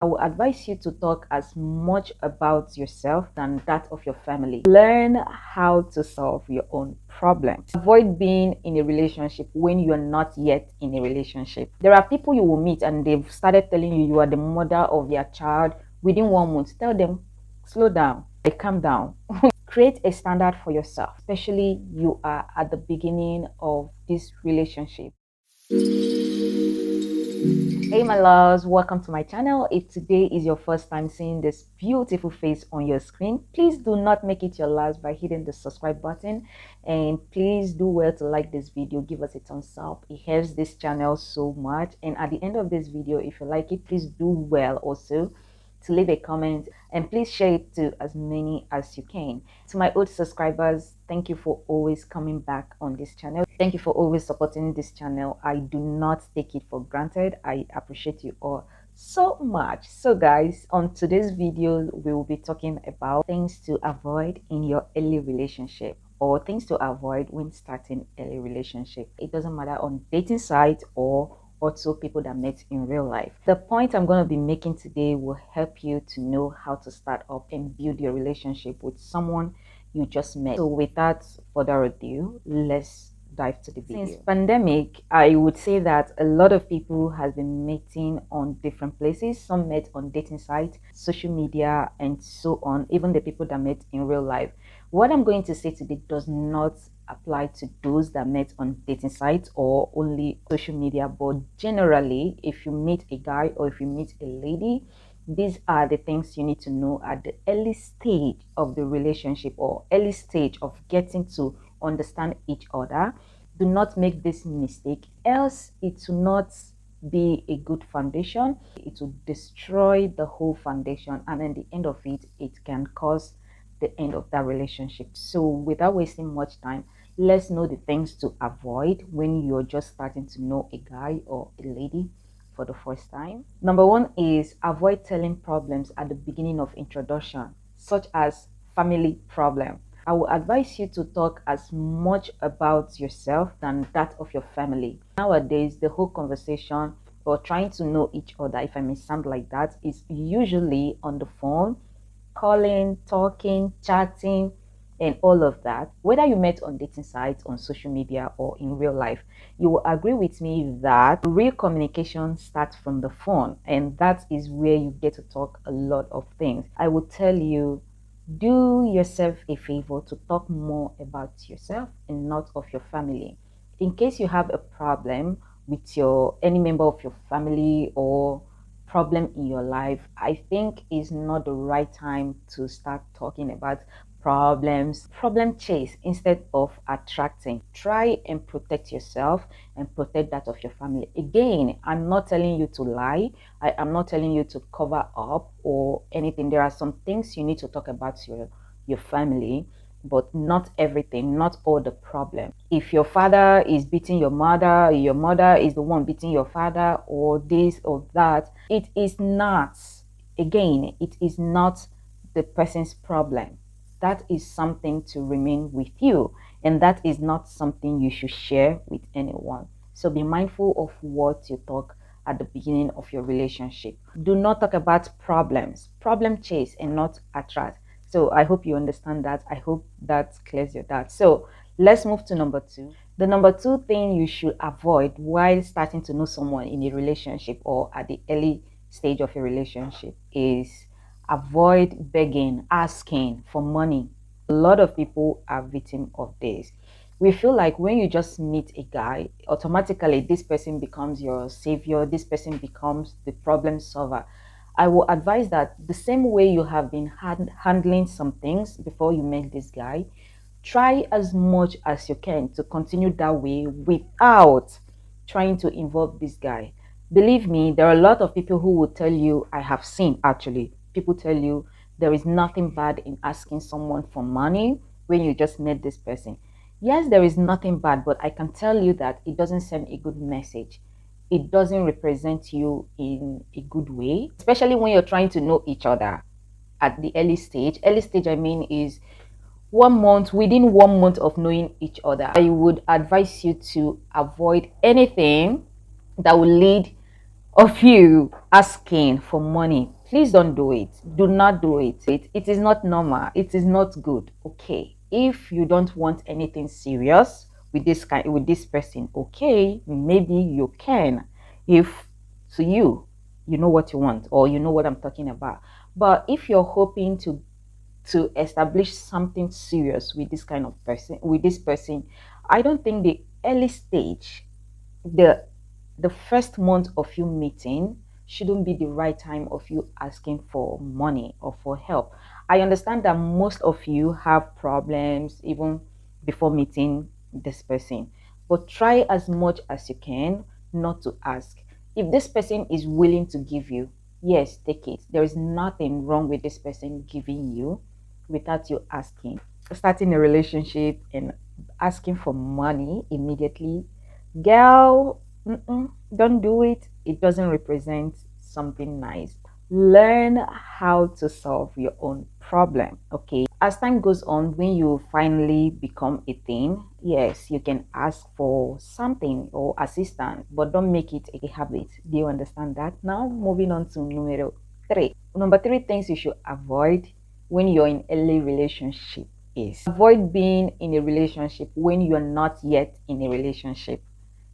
I would advise you to talk as much about yourself than that of your family. Learn how to solve your own problems. Avoid being in a relationship when you're not yet in a relationship. There are people you will meet and they've started telling you you are the mother of their child within 1 month. Tell them, slow down, calm down. Create a standard for yourself, especially you are at the beginning of this relationship. Hey my loves, welcome to my channel. If today is your first time seeing this beautiful face on your screen, please do not make it your last by hitting the subscribe button, and please do well to like this video, give us a thumbs up. It helps this channel so much. And at the end of this video, if you like it, please do well also to leave a comment, and please share it to as many as you can. To my old subscribers, thank you for always coming back on this channel. Thank you for always supporting this channel. I do not take it for granted. I appreciate you all so much. So guys, on today's video we will be talking about things to avoid in your early relationship, or things to avoid when starting early relationship. It doesn't matter on dating sites or also people that met in real life. The point I'm going to be making today will help you to know how to start up and build your relationship with someone you just met. So without further ado, let's dive to the video. Since pandemic, I would say that a lot of people has been meeting on different places. Some met on dating sites, social media, and so on. Even the people that met in real life. What I'm going to say today does not apply to those that met on dating sites or only social media, but generally, if you meet a guy or if you meet a lady, these are the things you need to know at the early stage of the relationship or early stage of getting to understand each other. Do not make this mistake, else it will not be a good foundation. It will destroy the whole foundation, and at the end of it, it can cause the end of that relationship. So without wasting much time, let's know the things to avoid when you're just starting to know a guy or a lady for the first time. Number one is avoid telling problems at the beginning of introduction, such as family problem. I will advise you to talk as much about yourself than that of your family. Nowadays, the whole conversation or trying to know each other, if I may sound like that, is usually on the phone, calling, talking, chatting, and all of that. Whether you met on dating sites, on social media, or in real life, you will agree with me that real communication starts from the phone, and that is where you get to talk a lot of things. I will tell you, do yourself a favor to talk more about yourself and not of your family. In case you have a problem with your any member of your family or problem in your life, I think is not the right time to start talking about problems. Problem chase instead of attracting. Try and protect yourself and protect that of your family. Again, I'm not telling you to lie. I am not telling you to cover up or anything. There are some things you need to talk about your family, but not everything, not all the problem. If your father is beating your mother is the one beating your father, or this or that, it is not, again, it is not the person's problem. That is something to remain with you, and that is not something you should share with anyone. So be mindful of what you talk at the beginning of your relationship. Do not talk about problems. Problem chase and not attract. So I hope you understand that. I hope that clears your doubt. So let's move to number two. The number two thing you should avoid while starting to know someone in a relationship or at the early stage of a relationship is avoid begging, asking for money. A lot of people are victim of this. We feel like when you just meet a guy, automatically this person becomes your savior, this person becomes the problem solver. I will advise that the same way you have been handling some things before you met this guy, try as much as you can to continue that way without trying to involve this guy. Believe me, there are a lot of people who will tell you, I have seen actually, people tell you there is nothing bad in asking someone for money when you just met this person. Yes, there is nothing bad, but I can tell you that it doesn't send a good message. It doesn't represent you in a good way, especially when you're trying to know each other at the early stage. Early stage, I mean, is 1 month, within 1 month of knowing each other. I would advise you to avoid anything that will lead of you asking for money, please don't do it. Do not do it. It is not normal. It is not good. Okay. If you don't want anything serious with this person, okay, maybe you can. If to you, you know what you want or you know what I'm talking about. But if you're hoping to establish something serious with this kind of person, with this person, I don't think the early stage, the the first month of you meeting shouldn't be the right time of you asking for money or for help. I understand that most of you have problems even before meeting this person, but try as much as you can not to ask. If this person is willing to give you, yes, take it. There is nothing wrong with this person giving you without you asking. Starting a relationship and asking for money immediately, girl, don't do it. It doesn't represent something nice. Learn how to solve your own problem, okay? As time goes on, when you finally become a thing, yes, you can ask for something or assistance, but don't make it a habit. Do you understand that? Now, moving on to numero three. Number three things you should avoid when you're in early relationship is avoid being in a relationship when you're not yet in a relationship.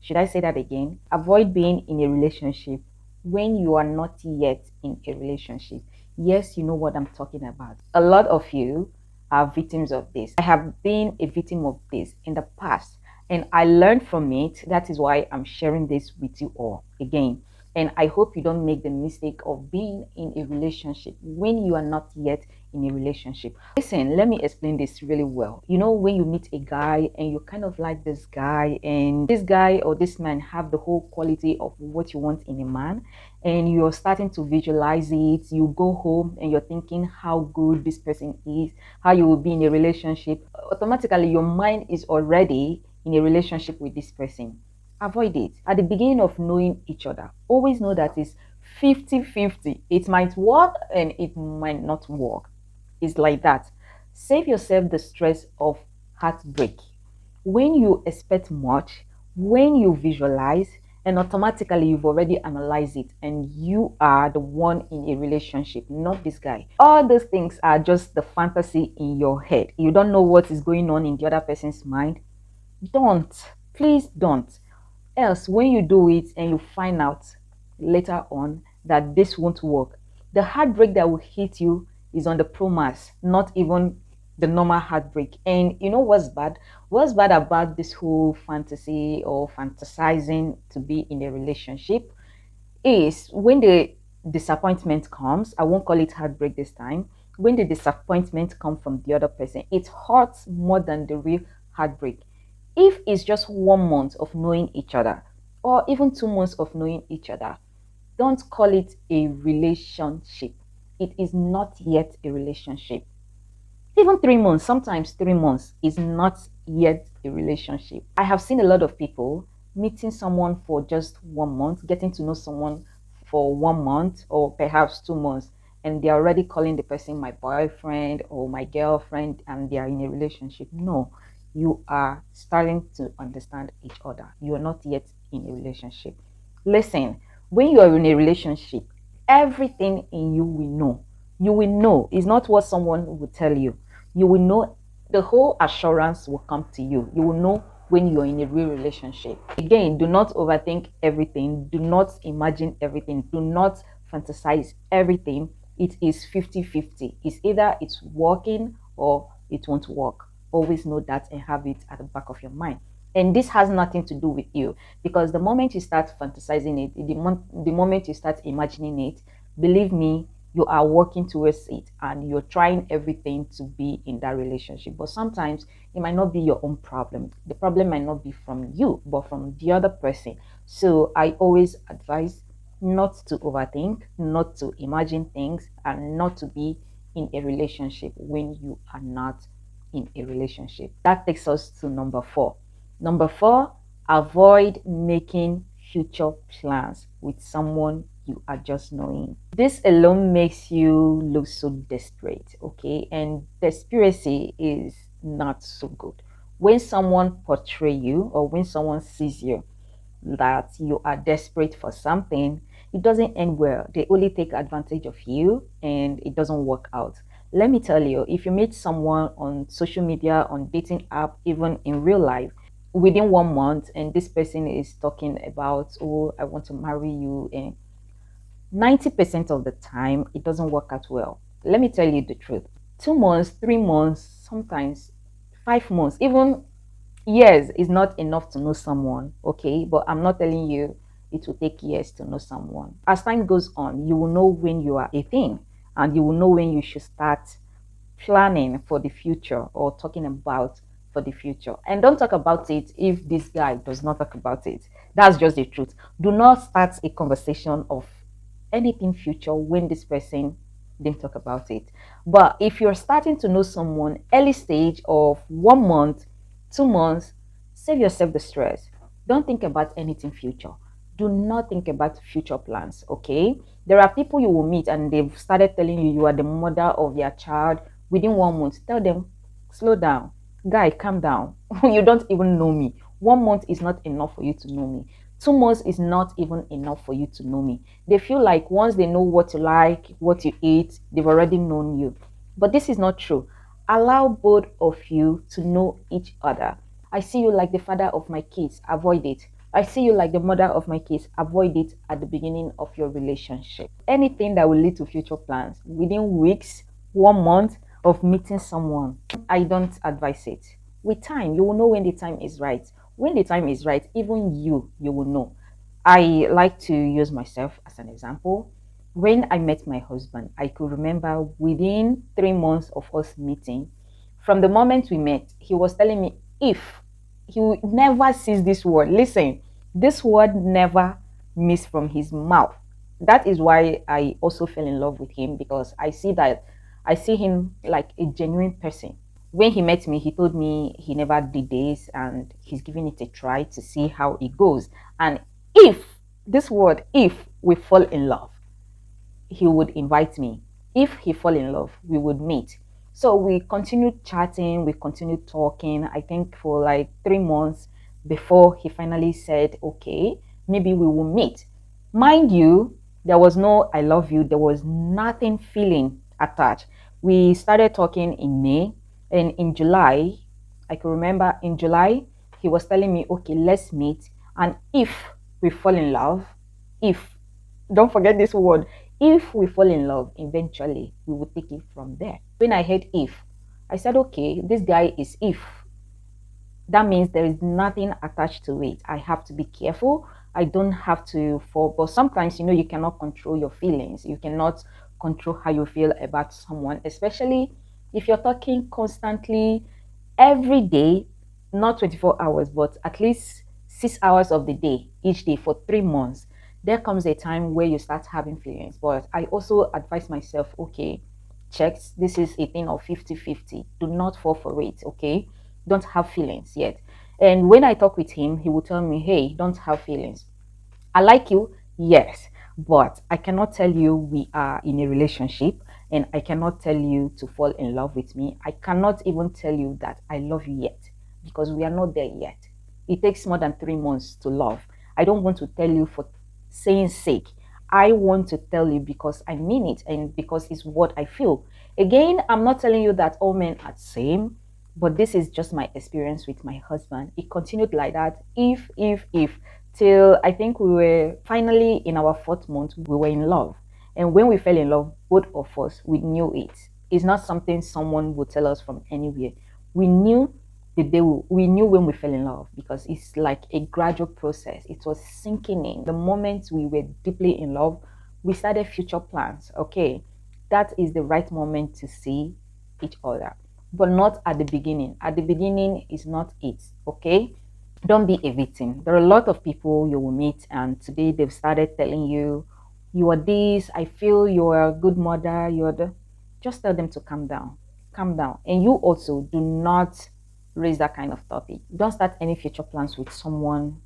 Should I say that again? Avoid being in a relationship when you are not yet in a relationship. Yes, you know what I'm talking about. A lot of you are victims of this. I have been a victim of this in the past and I learned from it. That is why I'm sharing this with you all again. And I hope you don't make the mistake of being in a relationship when you are not yet in a relationship. Listen, let me explain this really well. You know, when you meet a guy and you kind of like this guy, and this guy or this man have the whole quality of what you want in a man, and you're starting to visualize it, you go home and you're thinking how good this person is, how you will be in a relationship, automatically your mind is already in a relationship with this person. Avoid it. At the beginning of knowing each other, always know that it's 50-50. It might work and it might not work. It's like that. Save yourself the stress of heartbreak. When you expect much, when you visualize, and automatically you've already analyzed it, and you are the one in a relationship, not this guy. All those things are just the fantasy in your head. You don't know what is going on in the other person's mind. Don't. Please don't. Else, when you do it and you find out later on that this won't work, the heartbreak that will hit you is on the promise, not even the normal heartbreak. And you know what's bad? What's bad about this whole fantasy or fantasizing to be in a relationship is when the disappointment comes. I won't call it heartbreak this time. When the disappointment comes from the other person, it hurts more than the real heartbreak. If it's just 1 month of knowing each other or even 2 months of knowing each other, don't call it a relationship. It is not yet a relationship. Even 3 months, sometimes 3 months is not yet a relationship. I have seen a lot of people meeting someone for just 1 month, getting to know someone for 1 month or perhaps 2 months, and they're already calling the person my boyfriend or my girlfriend, and they are in a relationship. No, you are starting to understand each other. You are not yet in a relationship. Listen, when you are in a relationship, everything in you will know. You will know. It's not what someone will tell you. You will know. The whole assurance will come to you. You will know when you're in a real relationship. Again, do not overthink everything. Do not imagine everything. Do not fantasize everything. It is 50-50. It's either it's working or it won't work. Always know that and have it at the back of your mind. And this has nothing to do with you, because the moment you start fantasizing it, the moment you start imagining it, believe me, you are working towards it and you're trying everything to be in that relationship. But sometimes it might not be your own problem. The problem might not be from you, but from the other person. So I always advise not to overthink, not to imagine things, and not to be in a relationship when you are not in a relationship. That takes us to number four. Number four, avoid making future plans with someone you are just knowing. This alone makes you look so desperate, okay? And desperacy is not so good. When someone portray you or when someone sees you that you are desperate for something, it doesn't end well. They only take advantage of you and it doesn't work out. Let me tell you, if you meet someone on social media, on dating app, even in real life, within 1 month, and this person is talking about, oh, I want to marry you, and 90% of the time, it doesn't work out well. Let me tell you the truth. 2 months, 3 months, sometimes 5 months, even years is not enough to know someone, okay? But I'm not telling you it will take years to know someone. As time goes on, you will know when you are a thing, and you will know when you should start planning for the future or talking about for the future. And don't talk about it if this guy does not talk about it. That's just the truth. Do not start a conversation of anything future when this person didn't talk about it. But if you're starting to know someone early stage of 1 month, 2 months, save yourself the stress. Don't think about anything future. Do not think about future plans, okay? There are people you will meet and they've started telling you you are the mother of their child within 1 month. Tell them, slow down. Guy, calm down. You don't even know me. 1 month is not enough for you to know me. 2 months is not even enough for you to know me. They feel like once they know what you like, what you eat, they've already known you. But this is not true. Allow both of you to know each other. I see you like the father of my kids, avoid it. I see you like the mother of my kids, avoid it at the beginning of your relationship. Anything that will lead to future plans within weeks, 1 month of meeting someone, I don't advise it. With time, you will know when the time is right. When the time is right, even you will know. I like to use myself as an example. When I met my husband, I could remember within 3 months of us meeting, from the moment we met, he was telling me if he would never sees this word. Listen, this word never missed from his mouth. That is why I also fell in love with him, because I see him like a genuine person. When he met me, he told me he never did this and he's giving it a try to see how it goes. And if this word, if we fall in love, he would invite me. If he fall in love, we would meet. So we continued chatting, we continued talking, I think for like 3 months before he finally said, okay, maybe we will meet. Mind you, there was no I love you, there was nothing feeling attached. We started talking in May, and in July, I can remember in July, he was telling me, okay, let's meet. And if we fall in love, if, don't forget this word, if we fall in love, eventually we will take it from there. When I heard if, I said, okay, this guy is if. That means there is nothing attached to it. I have to be careful. I don't have to fall. But sometimes, you cannot control your feelings. You cannot control how you feel about someone, especially if you're talking constantly every day, not 24 hours, but at least 6 hours of the day, each day for 3 months. There comes a time where you start having feelings. But I also advise myself, okay, checks, this is a thing of 50-50. Do not fall for it, okay? Don't have feelings yet. And when I talk with him, he will tell me, hey, don't have feelings. I like you, yes, but I cannot tell you we are in a relationship, and I cannot tell you to fall in love with me. I cannot even tell you that I love you yet, because we are not there yet. It takes more than 3 months to love. I don't want to tell you for saying sake. I want to tell you because I mean it and because it's what I feel. Again, I'm not telling you that all men are the same, but this is just my experience with my husband. It continued like that, if, till I think we were finally in our 4th month, we were in love. And when we fell in love, both of us, we knew it. It's not something someone would tell us from anywhere. We knew we knew when we fell in love, because it's like a gradual process. It was sinking in. The moment we were deeply in love, we started future plans. Okay, that is the right moment to see each other, but not at the beginning. At the beginning is not it. Okay, don't be a victim. There are a lot of people you will meet, and today they've started telling you, you are this, I feel you are a good mother, you're the. Just tell them to calm down. Calm down. And you also do not raise that kind of topic. Don't start any future plans with someone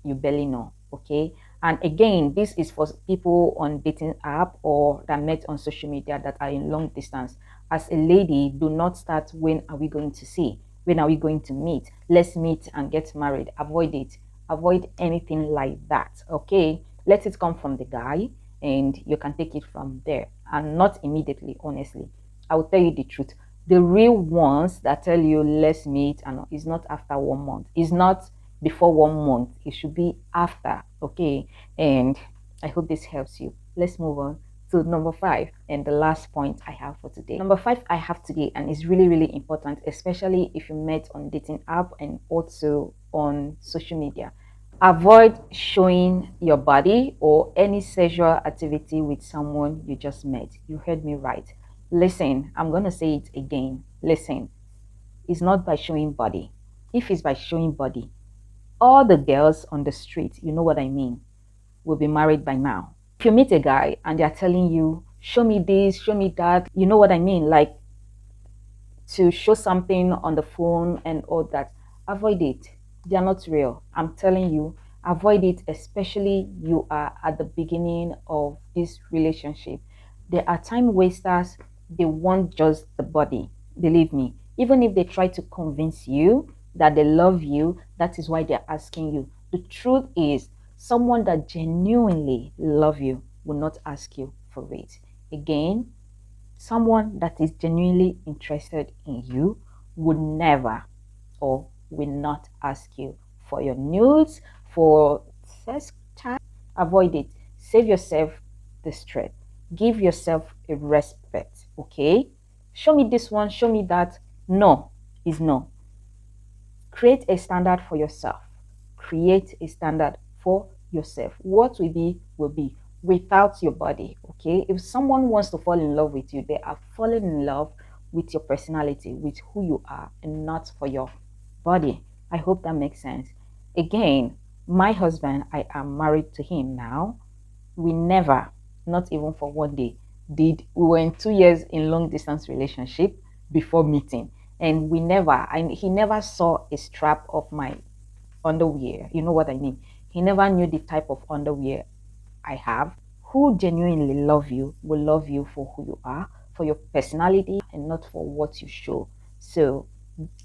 you barely know. Okay. And again, this is for people on dating app or that met on social media that are in long distance. As a lady, do not start when are we going to see? When are we going to meet? Let's meet and get married. Avoid it. Avoid anything like that. Okay. Let it come from the guy, and you can take it from there, and not immediately. Honestly, I will tell you the truth. The real ones that tell you let's meet and is not after 1 month. It's not before 1 month. It should be after. Okay. And I hope this helps you. Let's move on to number 5 and the last point I have for today. Number 5 I have today, and it's really, really important, especially if you met on dating app and also on social media. Avoid showing your body or any sexual activity with someone you just met. You heard me right. Listen, I'm going to say it again. Listen, it's not by showing body. If it's by showing body, all the girls on the street, you know what I mean, will be married by now. If you meet a guy and they're telling you, show me this, show me that, you know what I mean, like to show something on the phone and all that, avoid it. They are not real. I'm telling you, avoid it, especially you are at the beginning of this relationship. There are time wasters. They want just the body. Believe me, even if they try to convince you that they love you, that is why they're asking you. The truth is, someone that genuinely love you will not ask you for it. Again, someone that is genuinely interested in you would never or will not ask you for your nudes, for sex chat. Avoid it. Save yourself the stress. Give yourself a respect. Okay? Show me this one, show me that. No is no. Create a standard for yourself. Create a standard for yourself. What will be without your body. Okay, if someone wants to fall in love with you, they are falling in love with your personality, with who you are, and not for your body. I hope that makes sense. Again, my husband, I am married to him now. We never, not even for 1 day, did we were in 2 years in long distance relationship before meeting, and he never saw a strap of my underwear. You know what I mean? He never knew the type of underwear I have. Who genuinely love you will love you for who you are, for your personality, and not for what you show. So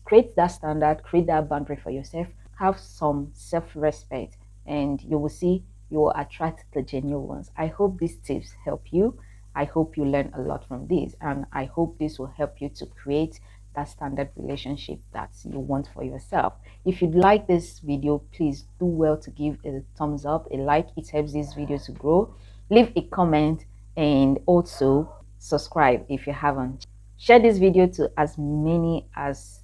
create that standard, create that boundary for yourself, have some self-respect, and you will see you will attract the genuine ones. I hope these tips help you. I hope you learn a lot from this, and I hope this will help you to create that standard relationship that you want for yourself. If you'd like this video, please do well to give a thumbs up, a like. It helps this video to grow. Leave a comment and also subscribe if you haven't. Share this video to as many as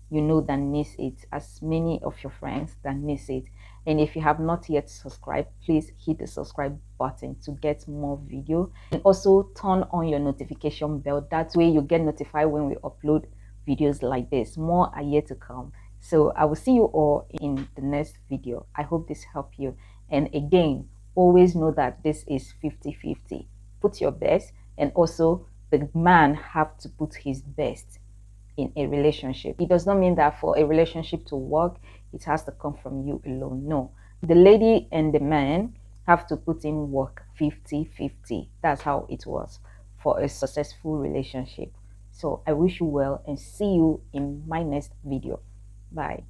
you know that needs it, as many of your friends that needs it. And if you have not yet subscribed, please hit the subscribe button to get more video, and also turn on your notification bell. That way you get notified when we upload videos like this. More are yet to come. So I will see you all in the next video. I hope this helped you. And again, always know that this is 50-50. Put your best, and also the man have to put his best in a relationship. It does not mean that for a relationship to work, it has to come from you alone. No, the lady and the man have to put in work 50-50. That's how it was for a successful relationship. So I wish you well and see you in my next video. Bye.